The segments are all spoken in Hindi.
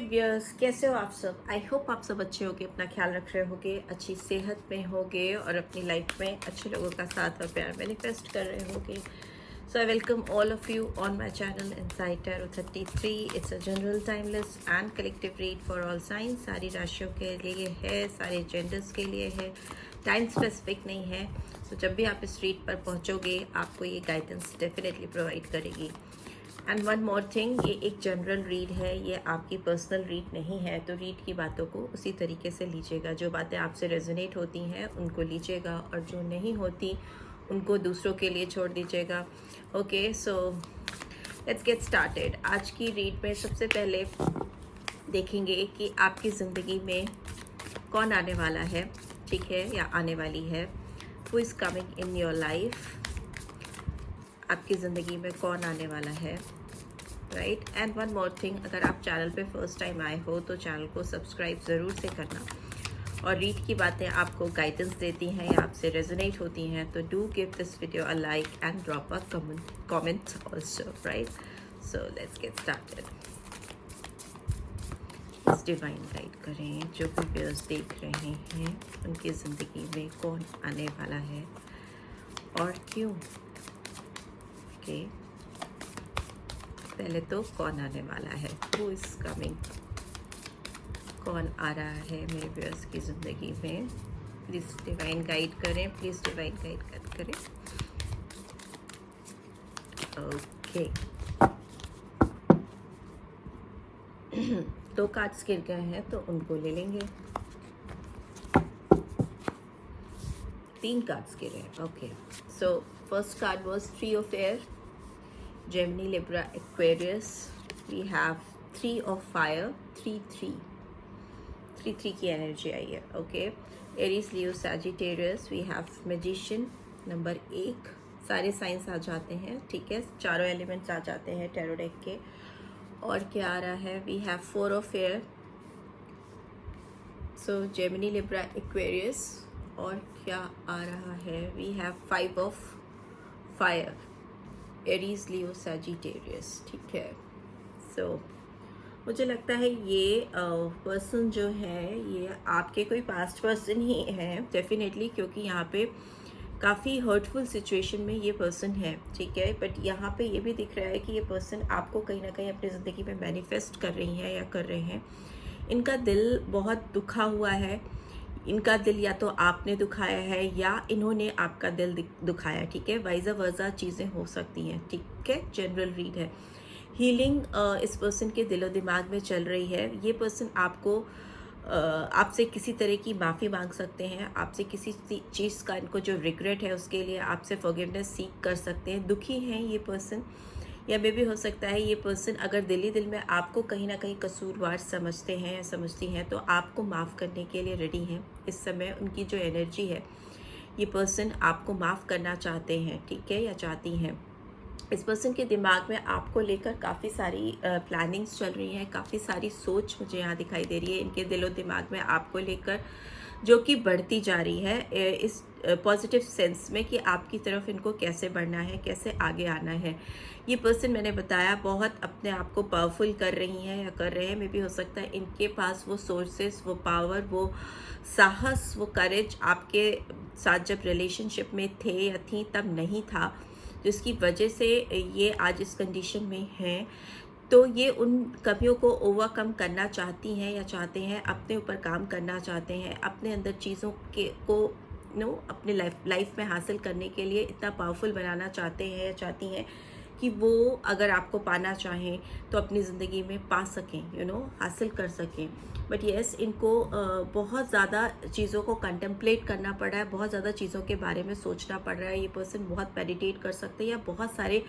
व्यूअर्स, कैसे हो आप सब। आई होप आप सब अच्छे होगे, अपना ख्याल रख रहे होगे, अच्छी सेहत में होगे और अपनी लाइफ में अच्छे लोगों का साथ और प्यार मैनिफेस्ट कर रहे होगे। So I welcome all of you on my channel inside tarot 33। It's a general timeless and collective read for all signs. सारी राशियों के लिए है, सारे जेंडर्स के लिए है, टाइम स्पेसिफिक नहीं है। तो जब भी आप इस रीड पर पहुँचोगे आपको ये गाइडेंस डेफिनेटली प्रोवाइड करेगी। एंड वन मोर थिंग, ये एक जनरल रीड है, ये आपकी पर्सनल रीड नहीं है। तो रीड की बातों को उसी तरीके से लीजिएगा। जो बातें आपसे रेजोनेट होती हैं उनको लीजिएगा और जो नहीं होती उनको दूसरों के लिए छोड़ दीजिएगा। Okay, so let's get started. आज की रीड में सबसे पहले देखेंगे कि आपकी ज़िंदगी में कौन आने वाला है, ठीक है, या आने वाली है। Who is coming in your life. आपकी ज़िंदगी में कौन आने वाला है, right. And one more thing, अगर आप चैनल पे फर्स्ट टाइम आए हो तो चैनल को सब्सक्राइब ज़रूर से करना। और रीड की बातें आपको गाइडेंस देती हैं या आपसे रेजोनेट होती हैं तो do give this video a like and drop a comment also, right. So let's get started. इस डिवाइन गाइड करें जो भी व्यूअर्स देख रहे हैं उनकी ज़िंदगी में कौन आने वाला है और क्यों। ओके, पहले तो कौन आने वाला है, हु इज़ कमिंग, कौन आ रहा है मेरे व्यूअर्स की ज़िंदगी में। प्लीज़ डिवाइन गाइड करें, प्लीज़ डिवाइन गाइड करें। ओके, दो कार्ड्स गिर गए हैं तो उनको ले लेंगे। 3 कार्ड्स गिरे हैं। Okay, so first card was 3 of air, Gemini, Libra, Aquarius. We have 3 of fire, 3 की एनर्जी आई है। Okay, Aries, Leo, Sagittarius. We have magician number 1। सारे साइंस आ जाते हैं, ठीक है, चारों एलिमेंट्स आ जाते हैं टैरो डेक के। और क्या आ रहा है, we have 4 of air, so Gemini, Libra, Aquarius. और क्या आ रहा है, we have 5 of fire, Aries, Leo, Sagittarius, ठीक है। सो मुझे लगता है ये पर्सन जो है ये आपके कोई पास्ट पर्सन ही है डेफिनेटली, क्योंकि यहाँ पे काफ़ी हर्टफुल सिचुएशन में ये पर्सन है, ठीक है। बट यहाँ पे ये भी दिख रहा है कि ये पर्सन आपको कहीं ना कहीं अपनी ज़िंदगी में मैनिफेस्ट कर रही है या कर रहे हैं। इनका दिल बहुत दुखा हुआ है। इनका दिल या तो आपने दुखाया है या इन्होंने आपका दिल दुखाया, ठीक है। वाइज़ा वर्जा चीज़ें हो सकती हैं, ठीक है। जनरल रीड है। हीलिंग इस पर्सन के दिलो दिमाग में चल रही है। ये पर्सन आपको आपसे किसी तरह की माफ़ी मांग सकते हैं, आपसे किसी चीज़ का इनको जो रिग्रेट है उसके लिए आपसे फॉरगिवनेस सीख कर सकते हैं। दुखी हैं ये पर्सन, या मे भी हो सकता है ये पर्सन अगर दिल ही दिल में आपको कहीं ना कहीं कसूरवार समझते हैं या समझती हैं तो आपको माफ़ करने के लिए रेडी हैं। इस समय उनकी जो एनर्जी है, ये पर्सन आपको माफ़ करना चाहते हैं, ठीक है, या चाहती हैं। इस पर्सन के दिमाग में आपको लेकर काफ़ी सारी प्लानिंग्स चल रही हैं, काफ़ी सारी सोच मुझे यहाँ दिखाई दे रही है इनके दिलो दिमाग में आपको लेकर, जो कि बढ़ती जा रही है इस पॉजिटिव सेंस में कि आपकी तरफ इनको कैसे बढ़ना है, कैसे आगे आना है। ये पर्सन मैंने बताया बहुत अपने आप को पावरफुल कर रही हैं या कर रहे हैं। मे भी हो सकता है इनके पास वो सोर्सेस, वो पावर, वो साहस, वो करेज आपके साथ जब रिलेशनशिप में थे या थी तब नहीं था, जिसकी वजह से ये आज इस कंडीशन में हैं। तो ये उन कमियों को ओवरकम करना चाहती हैं या चाहते हैं, अपने ऊपर काम करना चाहते हैं, अपने अंदर चीज़ों के को अपने लाइफ में हासिल करने के लिए इतना पावरफुल बनाना चाहते हैं या चाहती हैं कि वो अगर आपको पाना चाहें तो अपनी ज़िंदगी में पा सकें, हासिल कर सकें। बट येस, इनको बहुत ज़्यादा चीज़ों को कंटेम्पलेट करना पड़ रहा है, बहुत ज़्यादा चीज़ों के बारे में सोचना पड़ रहा है। ये पर्सन बहुत मेडिटेट कर सकते हैं या बहुत सारे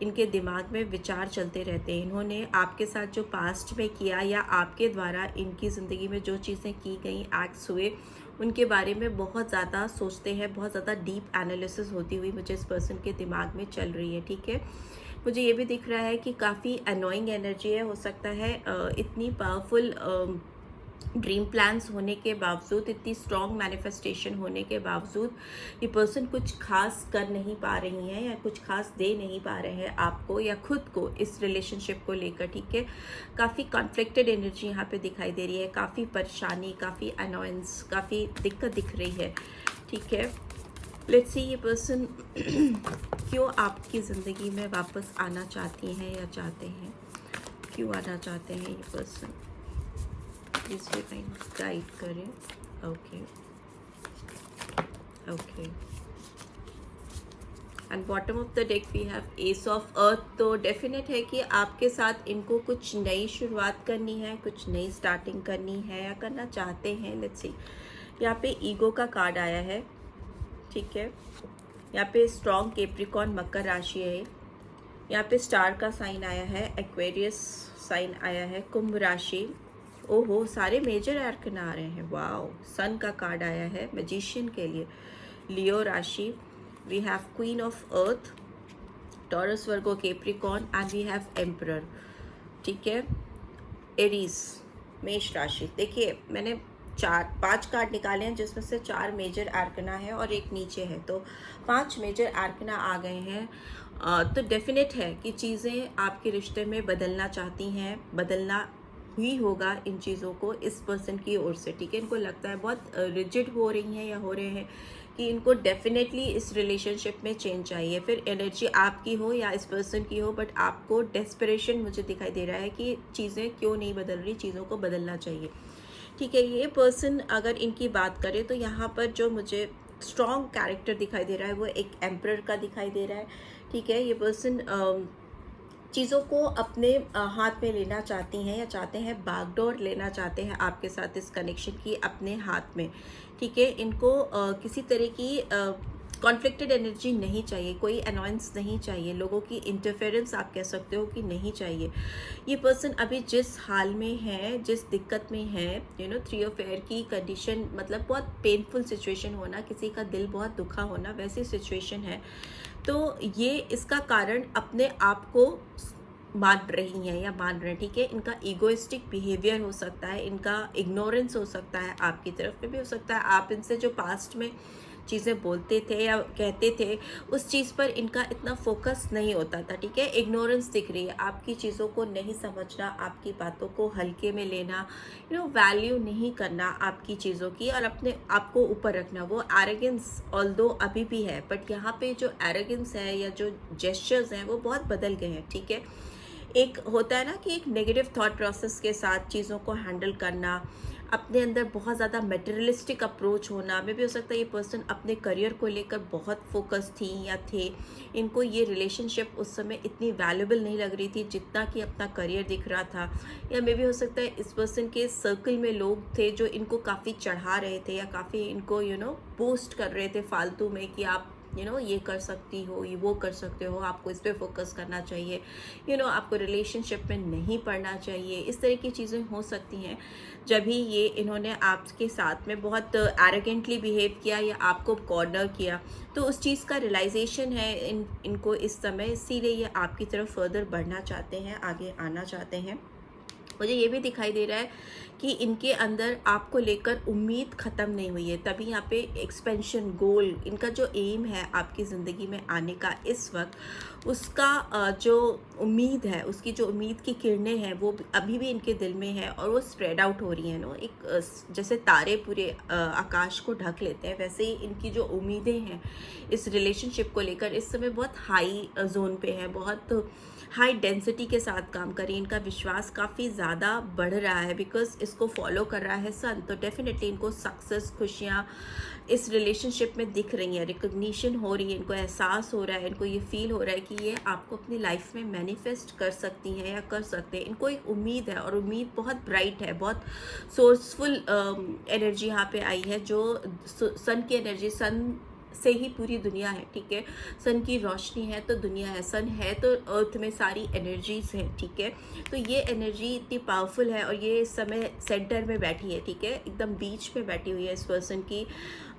इनके दिमाग में विचार चलते रहते हैं। इन्होंने आपके साथ जो पास्ट में किया या आपके द्वारा इनकी ज़िंदगी में जो चीज़ें की गई, एक्ट्स हुए, उनके बारे में बहुत ज़्यादा सोचते हैं। बहुत ज़्यादा डीप एनालिसिस होती हुई मुझे इस पर्सन के दिमाग में चल रही है, ठीक है। मुझे ये भी दिख रहा है कि काफ़ी अनोइंग एनर्जी है। हो सकता है इतनी पावरफुल ड्रीम प्लान्स होने के बावजूद, इतनी स्ट्रॉन्ग मैनिफेस्टेशन होने के बावजूद ये पर्सन कुछ खास कर नहीं पा रही हैं या कुछ खास दे नहीं पा रहे हैं आपको या खुद को इस रिलेशनशिप को लेकर, ठीक है। काफ़ी कॉन्फ्लिक्टेड एनर्जी यहाँ पे दिखाई दे रही है, काफ़ी परेशानी, काफ़ी अनोयंस, काफ़ी दिक्कत दिख रही है, ठीक है। लेट्स सी ये पर्सन क्यों आपकी ज़िंदगी में वापस आना चाहती हैं या चाहते हैं, क्यों आना चाहते हैं ये पर्सन, प्लीज गाइड करें। Okay okay, and bottom of the deck we have ace of earth. तो डेफिनेट है कि आपके साथ इनको कुछ नई शुरुआत करनी है, कुछ नई स्टार्टिंग करनी है या करना चाहते हैं। लेट्स सी, यहाँ पे ईगो का कार्ड आया है, ठीक है। यहाँ पे स्ट्रॉन्ग कैप्रिकॉर्न मकर राशि है, यहाँ पे स्टार का साइन आया है, एक्वेरियस साइन आया है, कुंभ राशि। ओहो, सारे मेजर आर्कन आ रहे हैं, वाओ। सन का कार्ड आया है मैजिशियन के लिए, लियो राशि। We have queen of earth, Taurus, Virgo, Capricorn and we have emperor, ठीक है। एरीज, मेष राशि। देखिए मैंने 5 कार्ड निकाले हैं जिसमें से 4 मेजर आर्कना है और एक नीचे है, तो 5 मेजर आर्कना आ गए हैं। तो डेफिनेट है कि चीज़ें आपके रिश्ते में बदलना चाहती हैं, बदलना ही होगा इन चीज़ों को इस पर्सन की ओर से, ठीक है। इनको लगता है बहुत रिजिड हो रही हैं या हो रहे हैं कि इनको डेफिनेटली इस रिलेशनशिप में चेंज चाहिए, फिर एनर्जी आपकी हो या इस पर्सन की हो, बट आपको डेस्परेशन मुझे दिखाई दे रहा है कि चीज़ें क्यों नहीं बदल रही, चीज़ों को बदलना चाहिए, ठीक है। ये पर्सन अगर इनकी बात करें तो यहाँ पर जो मुझे स्ट्रॉन्ग कैरेक्टर दिखाई दे रहा है वो एक एम्परर का दिखाई दे रहा है, ठीक है। ये पर्सन चीज़ों को अपने हाथ में लेना चाहती हैं या चाहते हैं, बागडोर लेना चाहते हैं आपके साथ इस कनेक्शन की अपने हाथ में, ठीक है। इनको किसी तरह की कॉन्फ्लिक्टेड एनर्जी नहीं चाहिए, कोई अनॉयंस नहीं चाहिए, लोगों की इंटरफेरेंस आप कह सकते हो कि नहीं चाहिए। ये पर्सन अभी जिस हाल में है, जिस दिक्कत में है, यू नो, 3 ऑफ एयर की कंडीशन, मतलब बहुत पेनफुल सिचुएशन होना, किसी का दिल बहुत दुखा होना, वैसी सिचुएशन है। तो ये इसका कारण अपने आप को मान रही हैं या मान रहे हैं, ठीक है। इनका ईगोइस्टिक बिहेवियर हो सकता है, इनका इग्नोरेंस हो सकता है आपकी तरफ में भी हो सकता है। आप इनसे जो पास्ट में चीज़ें बोलते थे या कहते थे उस चीज़ पर इनका इतना फोकस नहीं होता था, ठीक है। इग्नोरेंस दिख रही है, आपकी चीज़ों को नहीं समझना, आपकी बातों को हल्के में लेना, यू नो, वैल्यू नहीं करना आपकी चीज़ों की और अपने आप को ऊपर रखना। वो एरोगेंस ऑल्दो अभी भी है, बट यहाँ पे जो एरोगेंस है या जो जेस्चर्स हैं वो बहुत बदल गए हैं, ठीक है। एक होता है ना कि एक नेगेटिव थॉट प्रोसेस के साथ चीज़ों को हैंडल करना, अपने अंदर बहुत ज़्यादा मटेरियलिस्टिक अप्रोच होना, में भी हो सकता है ये पर्सन अपने करियर को लेकर बहुत फोकस थी या थे। इनको ये रिलेशनशिप उस समय इतनी वैल्यूबल नहीं लग रही थी जितना कि अपना करियर दिख रहा था, या मे भी हो सकता है इस पर्सन के सर्कल में लोग थे जो इनको काफ़ी चढ़ा रहे थे या काफ़ी इनको बूस्ट कर रहे थे फालतू में कि आप ये कर सकती हो, ये वो कर सकते हो, आपको इस पे फोकस करना चाहिए, आपको रिलेशनशिप में नहीं पड़ना चाहिए। इस तरह की चीज़ें हो सकती हैं जब ही ये इन्होंने आपके साथ में बहुत एरोगेंटली बिहेव किया या आपको कॉर्नर किया, तो उस चीज़ का रियलाइजेशन है इनको इस समय, इसीलिए ये आपकी तरफ फर्दर बढ़ना चाहते हैं, आगे आना चाहते हैं। मुझे ये भी दिखाई दे रहा है कि इनके अंदर आपको लेकर उम्मीद ख़त्म नहीं हुई है, तभी यहाँ पे एक्सपेंशन गोल, इनका जो एम है आपकी ज़िंदगी में आने का इस वक्त, उसका जो उम्मीद है, उसकी जो उम्मीद की किरणें हैं वो अभी भी इनके दिल में है और वो स्प्रेड आउट हो रही हैं। एक जैसे तारे पूरे आकाश को ढक लेते हैं, वैसे ही इनकी जो उम्मीदें हैं इस रिलेशनशिप को लेकर इस समय बहुत हाई जोन पे है, बहुत हाई डेंसिटी के साथ काम करें। इनका विश्वास काफ़ी ज़्यादा बढ़ रहा है बिकॉज इसको फॉलो कर रहा है सन, तो डेफिनेटली इनको सक्सेस, खुशियाँ इस रिलेशनशिप में दिख रही हैं, रिकॉग्निशन हो रही है, इनको एहसास हो रहा है, इनको ये फील हो रहा है कि ये आपको अपनी लाइफ में मैनिफेस्ट कर सकती हैं या कर सकते हैं। इनको एक उम्मीद है और उम्मीद बहुत ब्राइट है, बहुत सोर्सफुल एनर्जी यहाँ पे आई है, जो सन की एनर्जी, सन से ही पूरी दुनिया है, ठीक है। सन की रोशनी है तो दुनिया है, सन है तो अर्थ में सारी एनर्जीज हैं, ठीक है। तो ये एनर्जी इतनी पावरफुल है और ये इस समय सेंटर में बैठी है, ठीक है, एकदम बीच में बैठी हुई है इस पर्सन की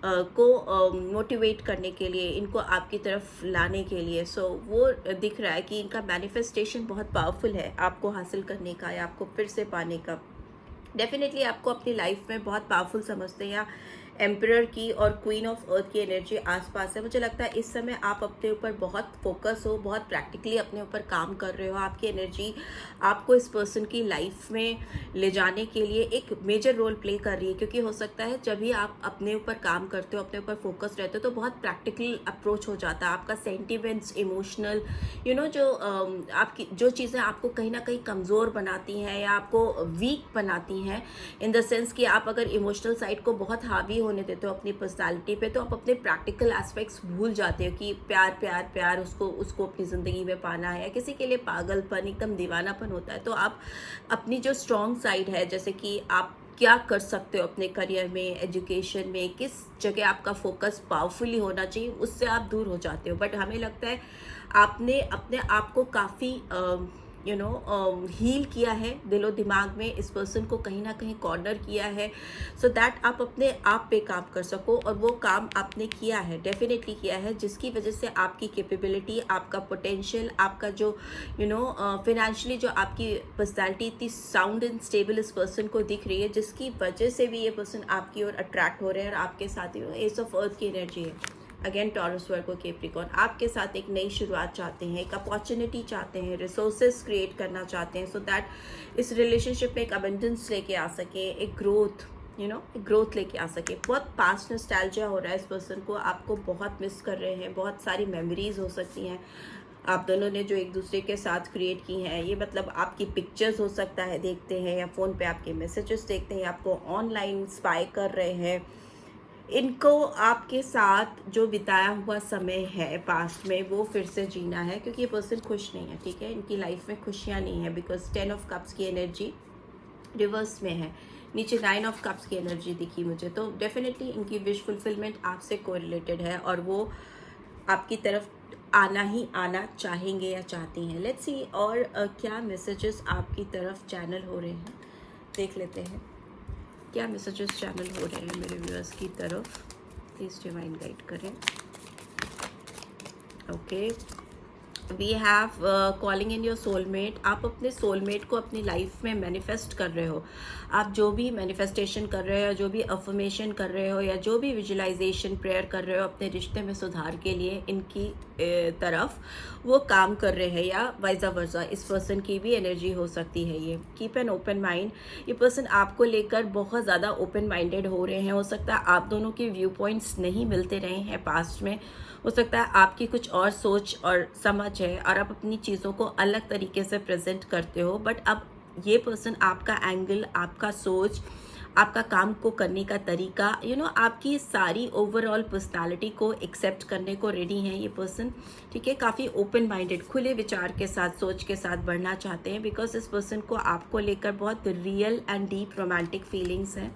को मोटिवेट करने के लिए, इनको आपकी तरफ लाने के लिए। सो वो दिख रहा है कि इनका मैनिफेस्टेशन बहुत पावरफुल है आपको हासिल करने का या आपको फिर से पाने का। डेफिनेटली आपको अपनी लाइफ में बहुत पावरफुल समझते हैं, या एम्परर की और क्वीन ऑफ अर्थ की एनर्जी आसपास है। मुझे लगता है इस समय आप अपने ऊपर बहुत फोकस हो, बहुत प्रैक्टिकली अपने ऊपर काम कर रहे हो। आपकी एनर्जी आपको इस पर्सन की लाइफ में ले जाने के लिए एक मेजर रोल प्ले कर रही है, क्योंकि हो सकता है जब भी आप अपने ऊपर काम करते हो, अपने ऊपर फोकस रहते हो, तो बहुत प्रैक्टिकल अप्रोच हो जाता है आपका। सेंटिमेंट्स, इमोशनल जो आपकी जो चीज़ें आपको कहीं ना कहीं कमज़ोर बनाती हैं या आपको वीक बनाती हैं, इन द सेंस कि आप अगर इमोशनल साइड को बहुत हावी होने देते हो अपनी पर्सनालिटी पे, तो आप अपने प्रैक्टिकल एस्पेक्ट्स भूल जाते हो कि प्यार प्यार प्यार उसको अपनी ज़िंदगी में पाना है। किसी के लिए पागलपन, एकदम दीवानापन होता है। तो आप अपनी जो स्ट्रॉन्ग साइड है, जैसे कि आप क्या कर सकते हो अपने करियर में, एजुकेशन में, किस जगह आपका फोकस पावरफुली होना चाहिए, उससे आप दूर हो जाते हो। बट हमें लगता है आपने अपने आप को काफ़ी हील किया है दिलो दिमाग में, इस पर्सन को कहीं ना कहीं कॉर्नर किया है, सो दैट आप अपने आप पे काम कर सको। और वो काम आपने किया है, डेफिनेटली किया है, जिसकी वजह से आपकी कैपेबिलिटी, आपका पोटेंशियल, आपका जो फिनेंशियली जो आपकी पर्सनैलिटी इतनी साउंड एंड स्टेबल इस पर्सन को दिख रही है, जिसकी वजह से भी ये पर्सन आपकी ओर अट्रैक्ट हो रहे हैं। और आपके साथ एस ऑफ अर्थ की एनर्जी है, अगेन टॉरस, वर्गो, कैप्रिकॉर्न, आपके साथ एक नई शुरुआत चाहते हैं, एक अपॉर्चुनिटी चाहते हैं, रिसोर्सेज क्रिएट करना चाहते हैं, सो दैट इस रिलेशनशिप में एक अबंडेंस लेके आ सके, एक ग्रोथ ग्रोथ लेके आ सके। बहुत पास्ट नॉस्टैल्जिया हो रहा है इस पर्सन को, आपको बहुत मिस कर रहे हैं, बहुत सारी मेमोरीज हो सकती हैं आप दोनों ने जो एक दूसरे के साथ क्रिएट की हैं। ये मतलब आपकी पिक्चर्स हो सकता है देखते हैं, या फ़ोन पे आपके मैसेजेस देखते हैं, या आपको ऑनलाइन स्पाई कर रहे हैं। इनको आपके साथ जो बिताया हुआ समय है पास्ट में, वो फिर से जीना है, क्योंकि ये पर्सन खुश नहीं है, ठीक है, इनकी लाइफ में खुशियाँ नहीं है, बिकॉज 10 ऑफ कप्स की एनर्जी रिवर्स में है, नीचे 9 ऑफ कप्स की एनर्जी दिखी मुझे। तो डेफिनेटली इनकी विश फुलफिलमेंट आपसे कोरिलेटेड है, और वो आपकी तरफ आना ही आना चाहेंगे या चाहती हैं। लेट्स सी और क्या मैसेजेस आपकी तरफ चैनल हो रहे हैं, देख लेते हैं क्या मैसेजेस चैनल हो रहे हैं मेरे व्यूअर्स की तरफ। प्लीज़ डिवाइन गाइड करें। Okay, we have calling in your soulmate. आप अपने सोलमेट को अपनी लाइफ में मैनिफेस्ट कर रहे हो। आप जो भी मैनिफेस्टेशन कर रहे हो, जो भी अफर्मेशन कर रहे हो, या जो भी विजुलाइजेशन प्रेयर कर रहे हो अपने रिश्ते में सुधार के लिए, इनकी तरफ वो काम कर रहे हैं, या वाइजा वर्जा इस पर्सन की भी एनर्जी हो सकती है ये। Keep an open mind. ये पर्सन आपको लेकर बहुत ज़्यादा ओपन माइंडेड हो रहे हैं। हो सकता है आप दोनों के व्यू पॉइंट्स नहीं मिलते रहे हैं पास्ट में, हो सकता है आपकी कुछ और सोच और समझ है, और आप अपनी चीज़ों को अलग तरीके से प्रेजेंट करते हो। बट अब ये पर्सन आपका एंगल, आपका सोच, आपका काम को करने का तरीका, आपकी सारी ओवरऑल पर्सनालिटी को एक्सेप्ट करने को रेडी हैं ये पर्सन, ठीक है। काफ़ी ओपन माइंडेड, खुले विचार के साथ, सोच के साथ बढ़ना चाहते हैं, बिकॉज इस पर्सन को आपको लेकर बहुत real and deep romantic feelings हैं।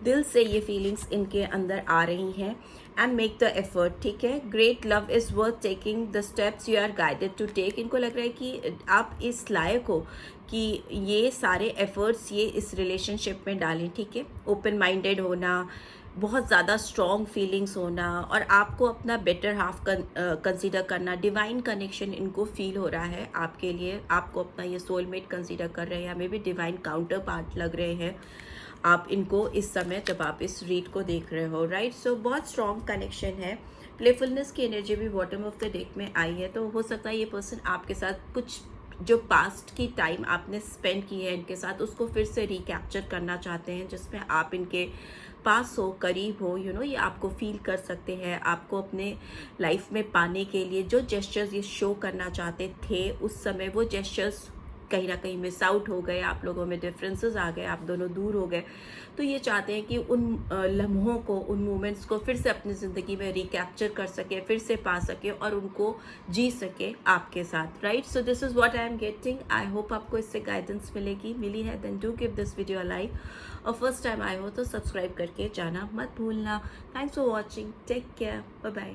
दिल से ये फीलिंग्स इनके अंदर आ रही हैं। एंड मेक द एफर्ट, ठीक है। Great love is worth taking the steps you are guided to take. इनको लग रहा है कि आप इस लायक हो कि ये सारे एफर्ट्स ये इस रिलेशनशिप में डालें, ठीक है। ओपन माइंडेड होना, बहुत ज़्यादा स्ट्रॉन्ग फीलिंग्स होना, और आपको अपना बेटर हाफ कंसीडर करना। डिवाइन कनेक्शन इनको फील हो रहा है आपके लिए, आपको अपना ये सोलमेट कंसीडर कर रहे हैं, या मे भी डिवाइन काउंटर पार्ट लग रहे हैं आप इनको इस समय जब आप इस रीड को देख रहे हो, राइट। सो बहुत स्ट्रॉन्ग कनेक्शन है। प्लेफुलनेस की एनर्जी भी बॉटम ऑफ द डेक में आई है। तो हो सकता है ये पर्सन आपके साथ कुछ जो पास्ट की टाइम आपने स्पेंड की है इनके साथ, उसको फिर से रिकैप्चर करना चाहते हैं, जिसमें आप इनके पास हो, करीब हो, ये आपको फील कर सकते हैं। आपको अपने लाइफ में पाने के लिए जो जेस्चर्स ये शो करना चाहते थे उस समय, वो जेस्चर्स कहीं ना कहीं मिस आउट हो गए, आप लोगों में डिफरेंसेस आ गए, आप दोनों दूर हो गए। तो ये चाहते हैं कि उन लम्हों को, उन मोमेंट्स को फिर से अपनी ज़िंदगी में रिकैप्चर कर सके, फिर से पा सके, और उनको जी सके आपके साथ, right. So this is what I am getting. I hope आपको इससे गाइडेंस मिली है, then do give this video a like, और फर्स्ट टाइम आए हो तो सब्सक्राइब करके जाना मत भूलना। Thanks for watching, take care, bye bye.